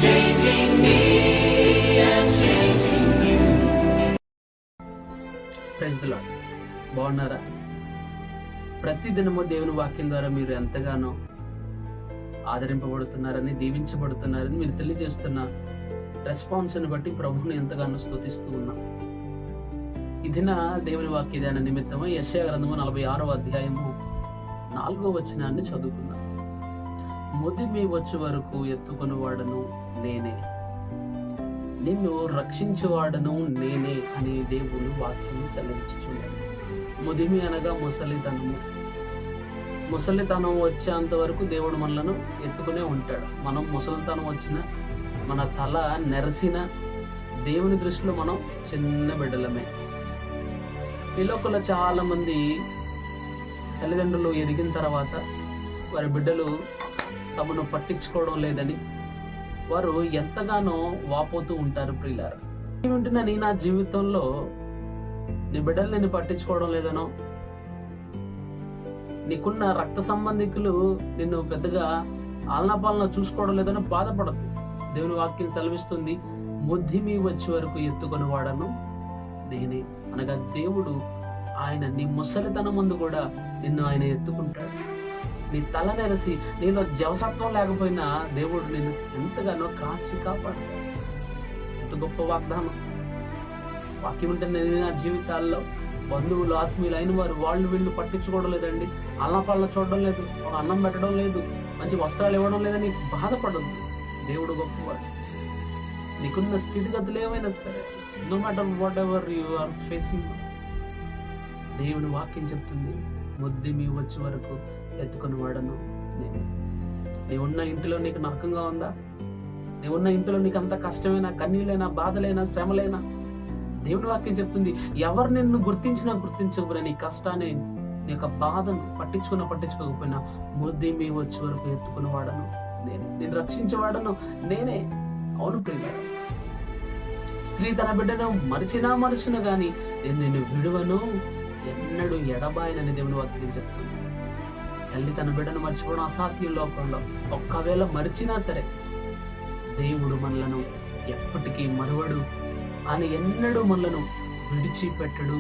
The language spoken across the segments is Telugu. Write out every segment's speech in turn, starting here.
changing me and changing you. Praise the Lord. బాగున్నారా? ప్రతిదినము దేవుని వాక్యం ద్వారా మీరు ఎంతగానో ఆదరింపబడుతున్నారని, దీవించబడుతున్నారని మీరు తెలియజేస్తున్న రెస్పాన్స్ని బట్టి ప్రభువుని ఎంతగానో స్తుతిస్తూ ఉన్నా. ఈ దిన దేవుని వాక్య ధ్యాన నిమిత్తము యెషయా గ్రంథము 46వ అధ్యాయము 4వ వచనాన్ని చదువుకున్నాం. ముదిమి వచ్చు వరకు ఎత్తుకొనివాడను నేనే, నిన్ను రక్షించువాడను నేనే అని దేవుని వాక్యం సెలవించుచున్నాడు. ముదిమి అనగా ముసలితనము. ముసలితనం వచ్చేంత వరకు దేవుడు మనలను ఎత్తుకునే ఉంటాడు. మనం ముసలితనం వచ్చిన, మన తల నెరసిన, దేవుని దృష్టిలో మనం చిన్న బిడ్డలమే. ఈ లోకంలో చాలా మంది తల్లిదండ్రులు ఎదిగిన తర్వాత వారి బిడ్డలు తమను పట్టించుకోవడం లేదని వారు ఎంతగానో వాపోతూ ఉంటారు. ప్రియులారా, ఏమంటున్నా, నీ నా జీవితంలో నీ బిడ్డలు నేను పట్టించుకోవడం లేదనో, నీకున్న రక్త సంబంధికులు నిన్ను పెద్దగా ఆలనాపాలన చూసుకోవడం లేదనో బాధపడదు. దేవుని వాక్యం సెలవిస్తుంది, ముద్దిమి వచ్చే వరకు ఎత్తుకొని వాడను నేనే. అనగా దేవుడు ఆయన నీ ముసలితనం ముందు కూడా నిన్ను ఆయన ఎత్తుకుంటాడు. నీ తల నెరసి నీలో జవసత్వం లేకపోయినా దేవుడు నిన్ను ఎంతగానో కాచి కాపాడుతాడు. ఎంత గొప్ప వాగ్దానం. వాక్యం ఉంటుంది, నా జీవితాల్లో బంధువులు, ఆత్మీయులు అయిన వారు వాళ్ళు వీళ్ళు పట్టించుకోవడం లేదండి, అన్నపాళ్ళ చూడడం లేదు, ఒక అన్నం పెట్టడం లేదు, మంచి వస్త్రాలు ఇవ్వడం లేదని బాధపడద్దు. దేవుడు గొప్పవాడు. నీకున్న స్థితిగతులు ఏమైనా సరే, no matter whatever you are facing, దేవుని వాక్యం చెప్తుంది, ముద్దిమి వచ్చే వరకు ఎత్తుకొని వాడను నేను. నీవున్న ఇంటిలో నీకు నరకంగా ఉందా? నీవున్న ఇంటిలో నీకు అంత కష్టమైనా, కన్నీళ్ళైనా, బాధలైనా, శ్రమలైనా, దేవుని వాక్యం చెప్తుంది, ఎవరు నిన్ను గుర్తించినా గుర్తించకపోయినా నీ కష్టాన్ని, నీ యొక్క బాధను పట్టించుకోకపోయినా ముద్దిమి వచ్చే వరకు ఎత్తుకుని వాడను నేనే, నేను రక్షించేవాడను నేనే. అవును ప్రియులారా, స్త్రీ తన బిడ్డను మరచును గాని నేను నిన్ను విడువను, ఎన్నడూ ఎడబాయనని దేవుని వాక్యం చెప్తుంది. తల్లి తన బిడ్డను మర్చిపోవడం అసాధ్యం లోకంలో. ఒక్కవేళ మరిచినా సరే దేవుడు మనలను ఎప్పటికీ మరువడు, ఆయన ఎన్నడూ మనలను విడిచిపెట్టడు.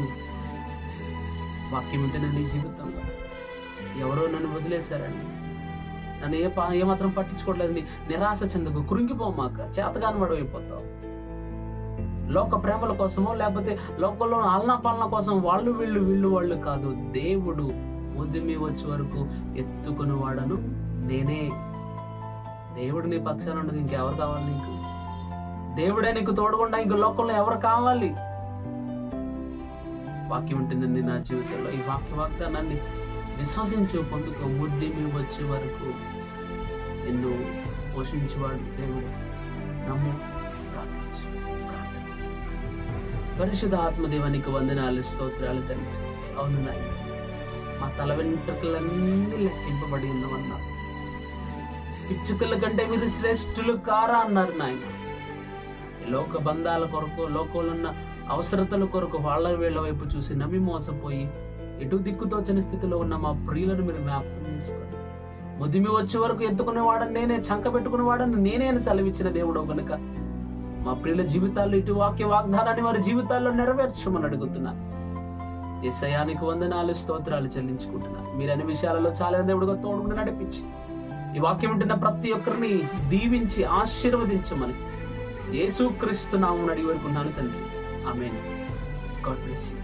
వాక్యం ఉంటే నీ జీవితంలో ఎవరో నన్ను వదిలేశారండి, నన్ను ఏమాత్రం పట్టించుకోవట్లేదని నిరాశ చెందకు, కృంగిపోమాక, చేతగాని వాడు అయిపోతావు. లోక ప్రేమల కోసమో లేకపోతే లోకంలో ఆలనా పాలన కోసం వాళ్ళు వాళ్ళు కాదు. దేవుడు ముద్దిమి వచ్చే వరకు ఎత్తుకుని వాడను నేనే. దేవుడు నీ పక్షాన ఉండదు, ఇంకెవరు కావాలి నీకు? దేవుడే నీకు తోడుకుండా ఇంక లోకంలో ఎవరు కావాలి? వాక్యం ఉంటుందండి నా జీవితంలో. ఈ వాగ్దానాన్ని విశ్వసించు, పొందుకో. ముద్దిమి వచ్చే వరకు నిన్ను పోషించేవాడు దేవుడు. నమ్ము, ప్రార్థించు. పరిశుద్ధ ఆత్మదేవానికి వందనాలు, స్తోత్రాలు తండ్రి. అవును నాయన, మా తల వెంట్రుకలన్నీ లెక్కింపబడి ఉన్నవన్నా, పిచ్చుకల కంటే మీరు శ్రేష్ఠులు కారా అన్నారు నాయన. లోక బంధాల కొరకు, లోకంలో ఉన్న అవసరతల కొరకు వాళ్ళ వీళ్ళ వైపు చూసి నమ్మి మోసపోయి ఎటు దిక్కుతోచని స్థితిలో ఉన్న మా ప్రియులను మీరు జ్ఞాపకం చేసుకోండి. ముదిమి వచ్చే వరకు ఎత్తుకునేవాడని నేనే, చంక పెట్టుకునేవాడని నేనే అని సెలవిచ్చిన దేవుడు కనుక మా ప్రియుల జీవితాల్లో ఇటు వాగ్దానాన్ని వారి జీవితాల్లో నెరవేర్చమని అడుగుతున్నా. యేసయ్యానికి వందనాలు, స్తోత్రాలు చెల్లించుకుంటున్నా. మీరు అన్ని విషయాలలో చాలా దేవుడుగా తోడుగా నడిపించి ఈ వాక్యం ఉంటున్న ప్రతి ఒక్కరిని దీవించి ఆశీర్వదించమని యేసుక్రీస్తు నామమున అడిగి వేడుకుంటున్నాను తండ్రి. ఆమేన్. God bless you.